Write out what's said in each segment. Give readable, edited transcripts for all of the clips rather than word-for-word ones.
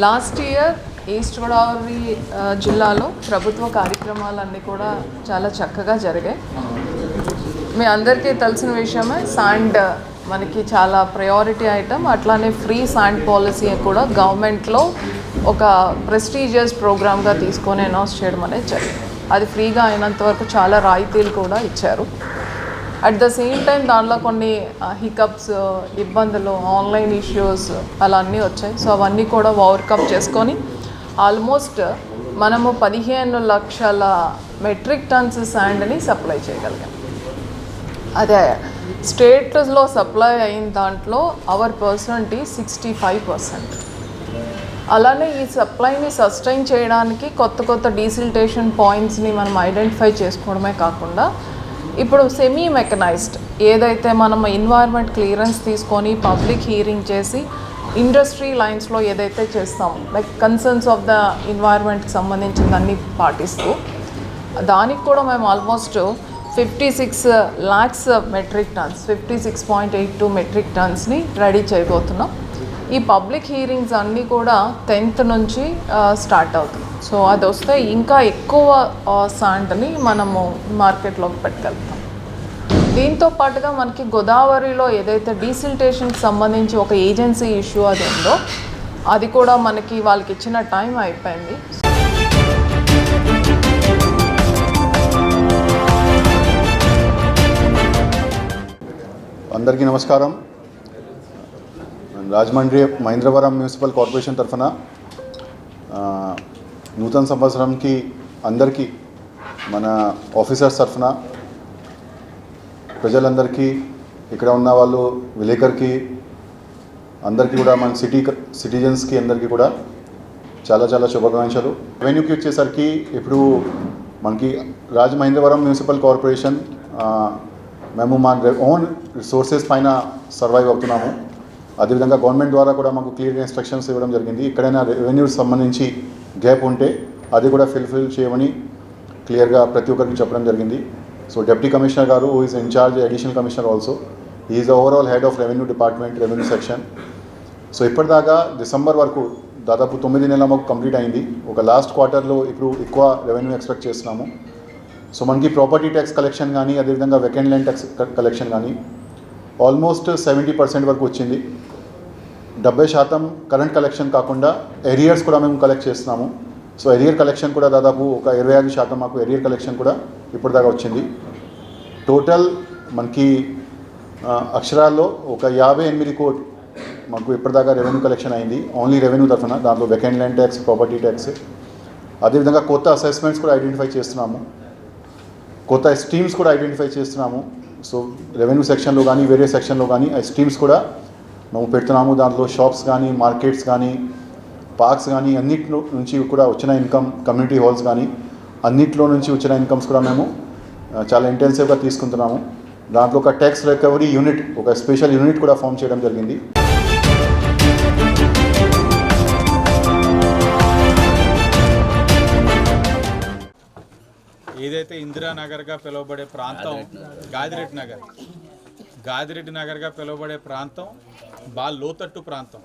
Last year east Godavari జిల్లాలో ప్రభుత్వ కార్యక్రమాలన్నీ కూడా చాలా చక్కగా జరిగాయి. మీ అందరికీ తెలిసిన విషయమే, శాండ్ మనకి చాలా ప్రయారిటీ ఐటమ్. అట్లానే ఫ్రీ శాండ్ పాలసీ కూడా గవర్నమెంట్లో ఒక ప్రెస్టీజియస్ ప్రోగ్రామ్గా తీసుకొని అనౌన్స్ చేయడం అనేది జరిగింది. అది ఫ్రీగా అయినంత వరకు చాలా రాయితీలు కూడా ఇచ్చారు. అట్ ద సేమ్ టైం దానిలో కొన్ని హికప్స్, ఇబ్బందులు, ఆన్లైన్ ఇష్యూస్ అలా అన్నీ వచ్చాయి. సో అవన్నీ కూడా ఓవర్కమ్ చేసుకొని ఆల్మోస్ట్ మనము 15 లక్షల మెట్రిక్ టన్స్ శాండ్ని సప్లై చేయగలిగాం. అదే స్టేట్లో సప్లై అయిన దాంట్లో అవర్ పర్సంటేజ్ 65%. అలానే ఈ సప్లైని సస్టైన్ చేయడానికి కొత్త డీసిల్టేషన్ పాయింట్స్ని మనం ఐడెంటిఫై చేసుకోవడమే కాకుండా ఇప్పుడు సెమీ మెకనైజ్డ్ ఏదైతే మనం ఎన్వైర్న్మెంట్ క్లియరెన్స్ తీసుకొని పబ్లిక్ హీరింగ్ చేసి ఇండస్ట్రీ లైన్స్లో ఏదైతే చేస్తామో, లైక్ కన్సర్న్స్ ఆఫ్ ద ఎన్వైర్న్మెంట్కి సంబంధించిందన్నీ పాటిస్తూ దానికి కూడా మేము almost 56 lakhs metric tons, 56.82 metric టన్స్ని రెడీ చేయబోతున్నాం. ఈ పబ్లిక్ హీరింగ్స్ అన్నీ కూడా 10th నుంచి స్టార్ట్ అవుతుంది. సో అది వస్తే ఇంకా ఎక్కువ శాండ్ని మనము మార్కెట్లోకి పెట్టగలుగుతాం. దీంతో పాటుగా మనకి గోదావరిలో ఏదైతే డీసిల్టేషన్కి సంబంధించి ఒక ఏజెన్సీ ఇష్యూ అది ఉందో అది కూడా మనకి వాళ్ళకి ఇచ్చిన టైం అయిపోయింది. అందరికీ నమస్కారం. రాజమండ్రి మహేంద్రవరం మున్సిపల్ కార్పొరేషన్ తరఫున నూతన సంవత్సరంకి అందరికీ మన ఆఫీసర్స్ తరఫున ప్రజలందరికీ, ఇక్కడ ఉన్న వాళ్ళు విలేకరికి అందరికీ కూడా, మన సిటిజన్స్కి అందరికీ కూడా చాలా శుభాకాంక్షలు. రెవెన్యూకి వచ్చేసరికి ఇప్పుడు మనకి రాజమహేంద్రవరం మున్సిపల్ కార్పొరేషన్ మేము మా ఓన్ రిసోర్సెస్ పైన సర్వైవ్ అవుతున్నాము. అదేవిధంగా గవర్నమెంట్ ద్వారా కూడా మాకు క్లియర్ ఇన్స్ట్రక్షన్స్ ఇవ్వడం జరిగింది. ఎక్కడైనా రెవెన్యూకి సంబంధించి గ్యాప్ ఉంటే అది కూడా ఫిల్ చేయమని క్లియర్గా ప్రతి ఒక్కరికి చెప్పడం జరిగింది. సో డిప్యూటీ కమిషనర్ గారు, who is in-charge additional commissioner also, is the overall head of revenue department, revenue section. So ఇప్పటిదాకా డిసెంబర్ వరకు దాదాపు 9 నెలల మాకు కంప్లీట్ అయింది. ఒక లాస్ట్ క్వార్టర్లో ఇప్పుడు ఎక్కువ రెవెన్యూ ఎక్స్పెక్ట్ చేస్తున్నాము. సో మనకి ప్రాపర్టీ ట్యాక్స్ కలెక్షన్ కానీ, అదేవిధంగా వెకెంట్ ల్యాండ్ ట్యాక్స్ కలెక్షన్ కానీ ఆల్మోస్ట్ 70% వరకు వచ్చింది. 70% కరెంట్ కలెక్షన్ కాకుండా ఎరియర్స్ కూడా మేము కలెక్ట్ చేస్తున్నాము. సో ఎరియర్ కలెక్షన్ కూడా దాదాపు ఒక 25% మాకు ఎరియర్ కలెక్షన్ కూడా ఇప్పటిదాకా వచ్చింది. టోటల్ మనకి అక్షరాల్లో ఒక 58 కోట్లు మాకు ఇప్పటిదాకా రెవెన్యూ కలెక్షన్ అయింది, ఓన్లీ రెవెన్యూ తరఫున. దాంట్లో vacant land tax, property tax, అదేవిధంగా కొత్త అసెస్మెంట్స్ కూడా ఐడెంటిఫై చేస్తున్నాము, కొత్త స్ట్రీమ్స్ కూడా ఐడెంటిఫై చేస్తున్నాము. సో రెవెన్యూ సెక్షన్లో కానీ వేరే సెక్షన్లో కానీ ఆ స్ట్రీమ్స్ కూడా మేము పెడుతున్నాము. దాంట్లో షాప్స్ కానీ, మార్కెట్స్ కానీ, పార్క్స్ కానీ అన్నిట్లో నుంచి కూడా వచ్చిన ఇన్కమ్, కమ్యూనిటీ హాల్స్ కానీ అన్నిట్లో నుంచి వచ్చిన ఇన్కమ్స్ కూడా మేము చాలా ఇంటెన్సివ్గా తీసుకుంటున్నాము. దాంట్లో ఒక ట్యాక్స్ రికవరీ యూనిట్, ఒక స్పెషల్ యూనిట్ కూడా ఫామ్ చేయడం జరిగింది. ఏదైతే ఇందిరానగర్గా పిలువబడే ప్రాంతం గాదిరెడ్డి నగర్గా పిలువబడే ప్రాంతం బాగా లోతట్టు ప్రాంతం.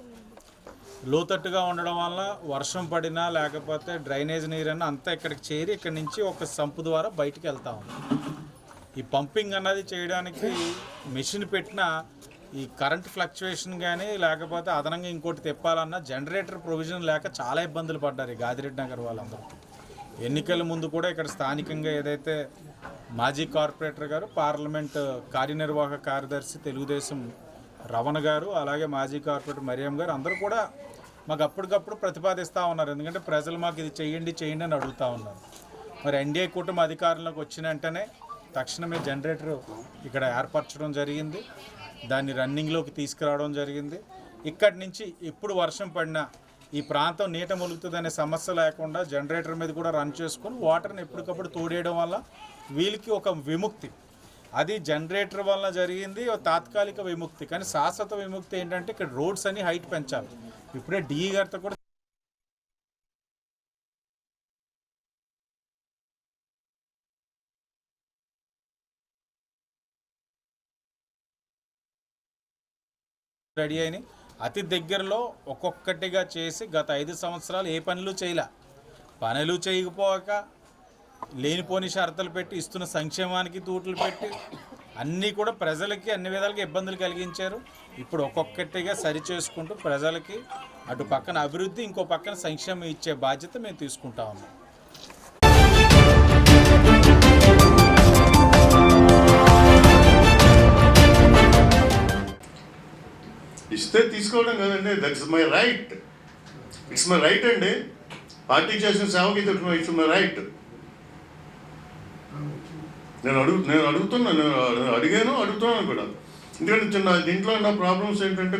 లోతట్టుగా ఉండడం వల్ల వర్షం పడినా లేకపోతే డ్రైనేజ్ నీరన్నా అంతా ఇక్కడికి చేరి ఇక్కడి నుంచి ఒక సంపు ద్వారా బయటికి వెళ్తా ఉంది. ఈ పంపింగ్ అన్నది చేయడానికి మెషిన్ పెట్టిన ఈ కరెంట్ ఫ్లక్చువేషన్ కానీ లేకపోతే అదనంగా ఇంకోటి తిప్పాలన్నా జనరేటర్ ప్రొవిజన్ లేక చాలా ఇబ్బందులు పడ్డారు ఈ గాదిరెడ్డి నగర్ వాళ్ళందరూ. ఎన్నికల ముందు కూడా ఇక్కడ స్థానికంగా ఏదైతే మాజీ కార్పొరేటర్ గారు, పార్లమెంట్ కార్యనిర్వాహక కార్యదర్శి తెలుగుదేశం రమణ గారు, అలాగే మాజీ కార్పొరేటర్ మరియం గారు అందరూ కూడా మాకు అప్పటికప్పుడు ప్రతిపాదిస్తూ ఉన్నారు. ఎందుకంటే ప్రజలు మాకు ఇది చేయండి అని అడుగుతూ ఉన్నారు. మరి ఎన్డీఏ కూటమి అధికారంలోకి వచ్చిన వెంటనే తక్షణమే జనరేటర్ ఇక్కడ ఏర్పరచడం జరిగింది, దాన్ని రన్నింగ్లోకి తీసుకురావడం జరిగింది. ఇక్కడి నుంచి ఎప్పుడు వర్షం పడినా ఈ ప్రాంతం నీట ములుగుతుందనే సమస్య లేకుండా జనరేటర్ మీద కూడా రన్ చేసుకొని వాటర్ని ఎప్పటికప్పుడు తోడేయడం వల్ల వీళ్ళకి ఒక విముక్తి, అది జనరేటర్ వల్ల జరిగింది, తాత్కాలిక విముక్తి. కానీ శాశ్వత విముక్తి ఏంటంటే ఇక్కడ రోడ్స్ అని హైట్ పెంచాలి. ఇప్పుడే డిఈ గారితో కూడా రెడీ అయినాయి. అతి దగ్గరలో ఒక్కొక్కటిగా చేసి గత 5 సంవత్సరాలు ఏ పనులు చేయకపోక లేనిపోని షరతులు పెట్టి ఇస్తున్న సంక్షేమానికి తూట్లు పెట్టి అన్నీ కూడా ప్రజలకి అన్ని విధాలుగా ఇబ్బందులు కలిగించారు. ఇప్పుడు ఒక్కొక్కటిగా సరి చేసుకుంటూ ప్రజలకి అటు పక్కన అభివృద్ధి ఇంకో పక్కన సంక్షేమం ఇచ్చే బాధ్యత మేము తీసుకుంటా ఉన్నాం. ఇస్తే తీసుకోవడం కదండి, that's my right. It's my right అండి. పార్టీ చేసిన సేవకి ఇట్స్ మై రైట్. నేను అడుగుతున్నాను కూడా. ఎందుకంటే దీంట్లో నా ప్రాబ్లమ్స్ ఏంటంటే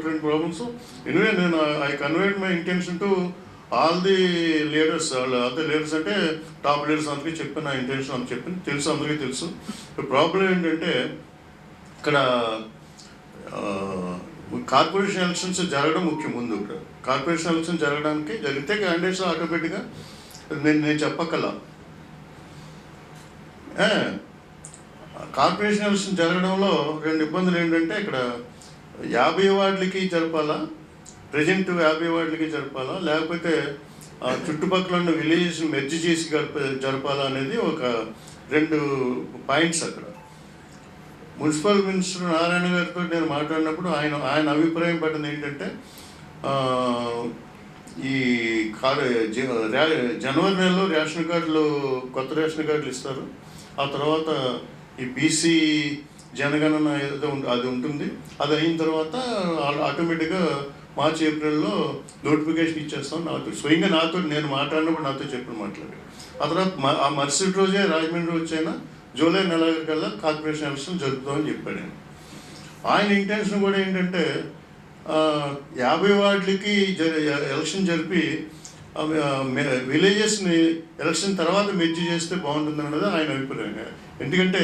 రెండు ప్రాబ్లమ్స్. ఎనివే నేను I conveyed my intention to all the leaders. అదే లీడర్స్ అంటే టాప్ లీడర్స్ అందరికీ చెప్పిన నా ఇంటెన్షన్ అని చెప్పింది తెలుసు, అందరికీ తెలుసు. ప్రాబ్లం ఏంటంటే ఇక్కడ కార్పొరేషన్ ఎలక్షన్స్ జరగడం ముఖ్యం. ముందు కార్పొరేషన్ ఎలక్షన్ జరిగితే క్యాండిడేట్స్ ఆటోమేటిక్గా నేను చెప్పక్కలా. కార్పొరేషన్ ఎలక్షన్ జరగడంలో 2 ఇబ్బందులు ఏంటంటే ఇక్కడ 50 వార్డులకి జరపాలా, ప్రజెంట్ 50 వార్డులకి జరపాలా, లేకపోతే చుట్టుపక్కల ఉన్న విలేజెస్ మెర్జ్ చేసి జరపాలా అనేది ఒక 2 పాయింట్స్. అక్కడ మున్సిపల్ మినిస్టర్ నారాయణ గారితో నేను మాట్లాడినప్పుడు ఆయన అభిప్రాయం పడింది ఏంటంటే ఈ జనవరి నెలలో రేషన్ కార్డులు, కొత్త రేషన్ కార్డులు ఇస్తారు. ఆ తర్వాత ఈ బీసీ జనగణన ఏదో అది ఉంటుంది. అది అయిన తర్వాత ఆటోమేటిక్గా మార్చి ఏప్రిల్లో నోటిఫికేషన్ ఇచ్చేస్తాం. స్వయంగా నేను మాట్లాడినప్పుడు నాతో మాట్లాడి ఆ తర్వాత ఆ మరుసటి రోజే రాజమండ్రి వచ్చైనా జూలై నెలకల్లా కార్పొరేషన్ ఎలక్షన్ జరుపుతామని చెప్పాడు. ఆయన ఇంటెన్షన్ కూడా ఏంటంటే 50 వార్డులకి ఎలక్షన్ జరిపి విలేజెస్ని ఎలక్షన్ తర్వాత మెర్జ్ చేస్తే బాగుంటుంది అన్నది ఆయన అభిప్రాయం. ఎందుకంటే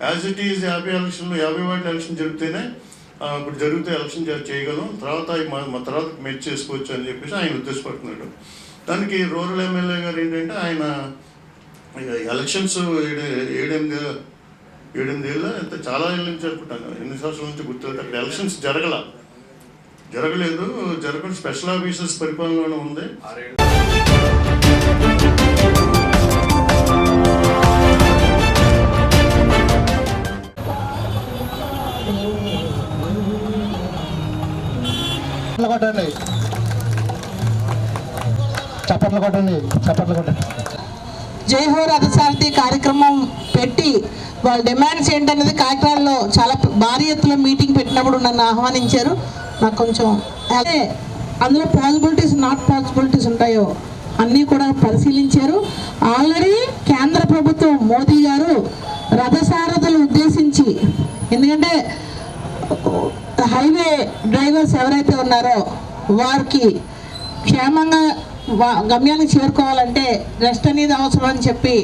యాజ్ ఇట్ ఈజ్ 50 వార్డుల ఎలక్షన్ జరిపితేనే ఇప్పుడు జరిగితే ఎలక్షన్ చేయగలం, తర్వాత తర్వాత మెర్జ్ చేసుకోవచ్చు అని చెప్పేసి ఆయన ఉద్దేశపడుతున్నాడు. దానికి రూరల్ ఎమ్మెల్యే గారు ఏంటంటే ఆయన ఎలక్షన్స్ 7-8 ఏళ్ళ ఎంత చాలా ఏళ్ళ నుంచి జరుపుకుంటాను, ఎన్ని సంవత్సరాల నుంచి గుర్తులేదు. అక్కడ ఎలక్షన్స్ జరగలేదు. జరగకుండా స్పెషల్ ఆఫీసర్స్ పరిపాలనలో ఉంది. చప్పట్లు కొట్టండి. జై హో రథసారథి కార్యక్రమం పెట్టి వాళ్ళ డిమాండ్స్ ఏంటనేది కాకినాడలో చాలా భారీ ఎత్తులో మీటింగ్ పెట్టినప్పుడు నన్ను ఆహ్వానించారు. నాకు కొంచెం అదే అందులో పాసిబిలిటీస్ నాట్ పాసిబిలిటీస్ ఉంటాయో అన్నీ కూడా పరిశీలించారు. ఆల్రెడీ కేంద్ర ప్రభుత్వం మోదీ గారు రథసారథులు ఉద్దేశించి, ఎందుకంటే హైవే డ్రైవర్స్ ఎవరైతే ఉన్నారో వారికి క్షేమంగా గమ్యానికి చేరుకోవాలంటే రెస్ట్ అనేది అవసరం అని చెప్పి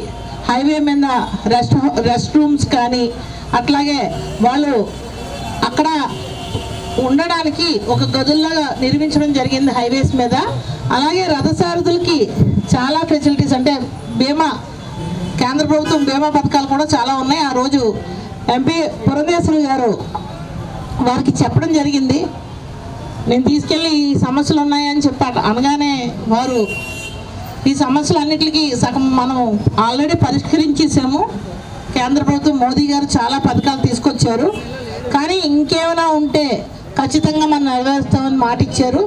హైవే మీద రెస్ట్ రూమ్స్ కానీ అట్లాగే వాళ్ళు అక్కడ ఉండడానికి ఒక గదుల్లాగా నిర్మించడం జరిగింది హైవేస్ మీద. అలాగే రథసారథులకి చాలా ఫెసిలిటీస్ అంటే బీమా, కేంద్ర ప్రభుత్వం బీమా పథకాలు కూడా చాలా ఉన్నాయి. ఆ రోజు ఎంపీ పురంధేశ్వరి గారు వారికి చెప్పడం జరిగింది. నేను తీసుకెళ్ళి ఈ సమస్యలు ఉన్నాయని చెప్పారు. అనగానే వారు ఈ సమస్యలన్నిటికీ సగం మనం ఆల్రెడీ పరిష్కరించేసాము. కేంద్ర ప్రభుత్వం మోదీ గారు చాలా పథకాలు తీసుకొచ్చారు, కానీ ఇంకేమైనా ఉంటే ఖచ్చితంగా మనం నెరవేరుస్తామని మాట ఇచ్చారు.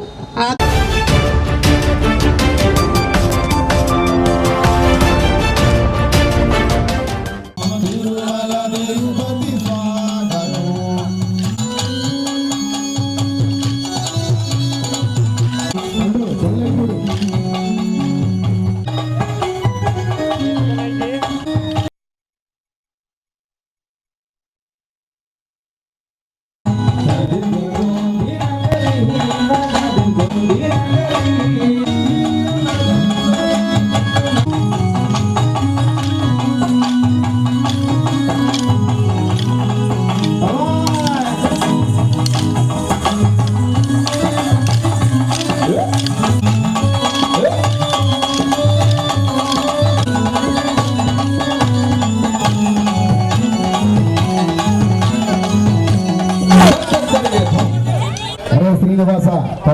Yeah.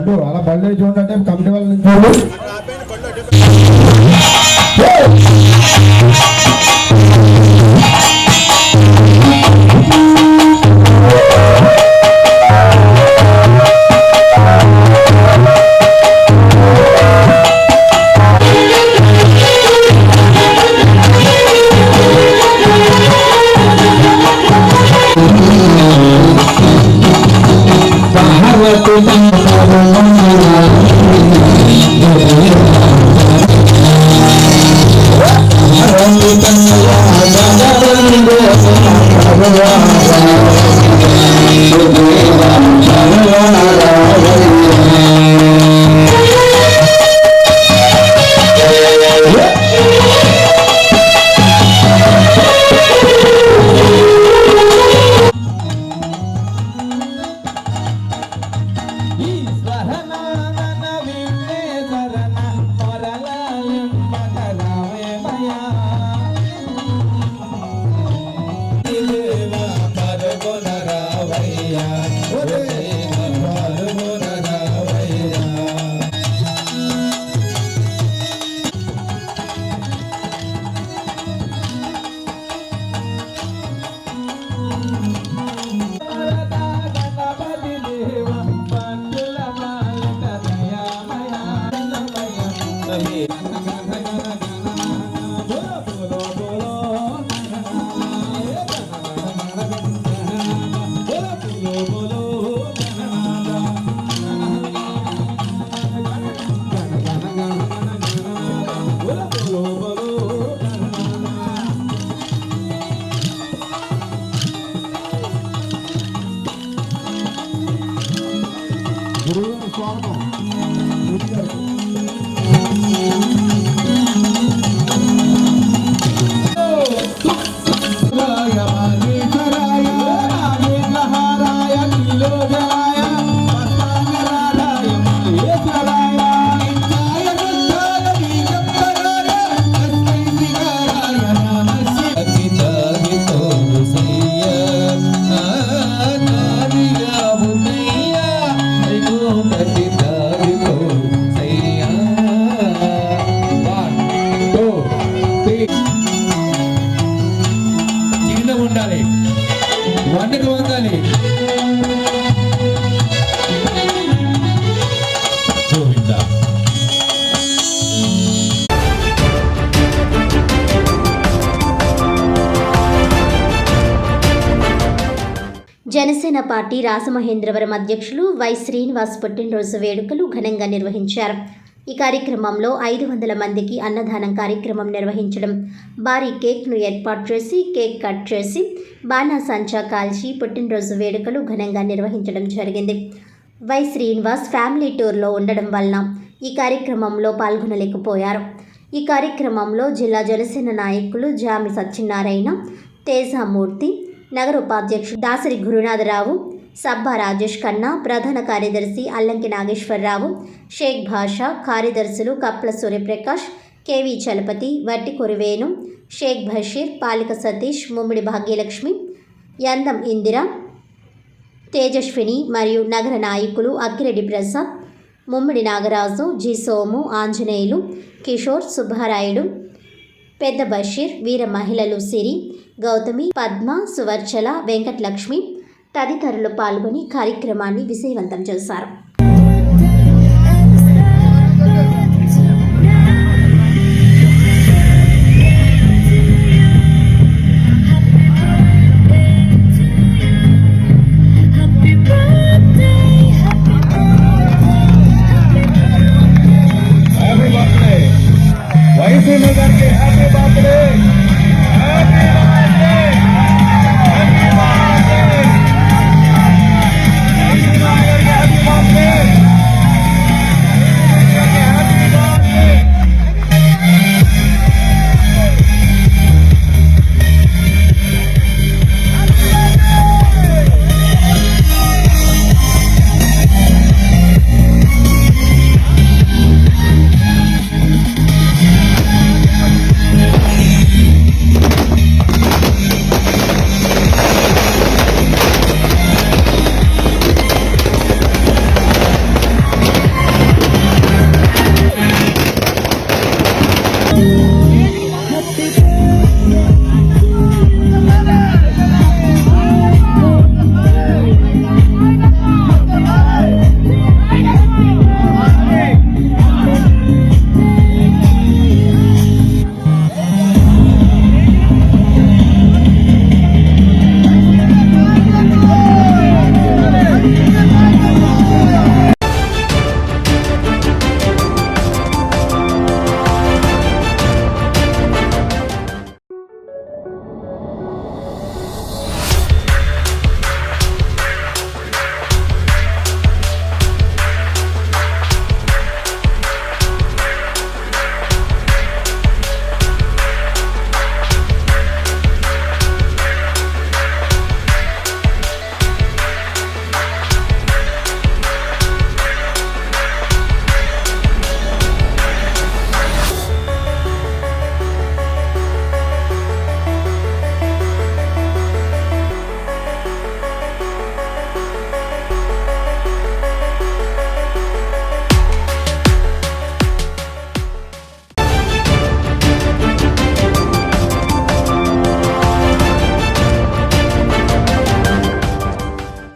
అటు అలా బళ్ళు చూడండి కమిటీ వాళ్ళ నుంచి ఉండాలి వంటకు వందాలి గోవిందా. జనసేన పార్టీ రాజమహేంద్రవరం అధ్యక్షులు వై శ్రీనివాస్ పుట్టినరోజు వేడుకలు ఘనంగా నిర్వహించారు. ఈ కార్యక్రమంలో 500 మందికి అన్నదానం కార్యక్రమం నిర్వహించడం, భారీ కేక్ను ఏర్పాటు చేసి కేక్ కట్ చేసి బాణాసంచా కాల్చి పుట్టినరోజు వేడుకలు ఘనంగా నిర్వహించడం జరిగింది. వై శ్రీనివాస్ ఫ్యామిలీ టూర్లో ఉండడం వలన ఈ కార్యక్రమంలో పాల్గొనలేకపోయారు. ఈ కార్యక్రమంలో జిల్లా జనసేన నాయకులు జామి సత్యనారాయణ, తేజామూర్తి, నగర ఉపాధ్యక్షుడు దాసరి గురునాథరావు, సబ్బా రాజేష్ ఖన్నా, ప్రధాన కార్యదర్శి అల్లంకి నాగేశ్వరరావు, షేక్ భాషా, కార్యదర్శులు కప్ల సూర్యప్రకాష్, కేవీ చలపతి, వట్టి కొరివేణు, షేక్ బషీర్, పాలిక సతీష్, ముమ్మిడి భాగ్యలక్ష్మి, యందం ఇందిర, తేజస్విని మరియు నగర నాయకులు అక్కిరెడ్డి ప్రసాద్, ముమ్మిడి నాగరాజు, జి సోము, ఆంజనేయులు, కిషోర్, సుబ్బారాయుడు, పెద్ద బషీర్, వీర మహిళలు సిరి, గౌతమి, పద్మ, సువర్చల, వెంకటలక్ష్మి తదితరులు పాల్గొని కార్యక్రమాన్ని విజయవంతం చేశారు. Happy birthday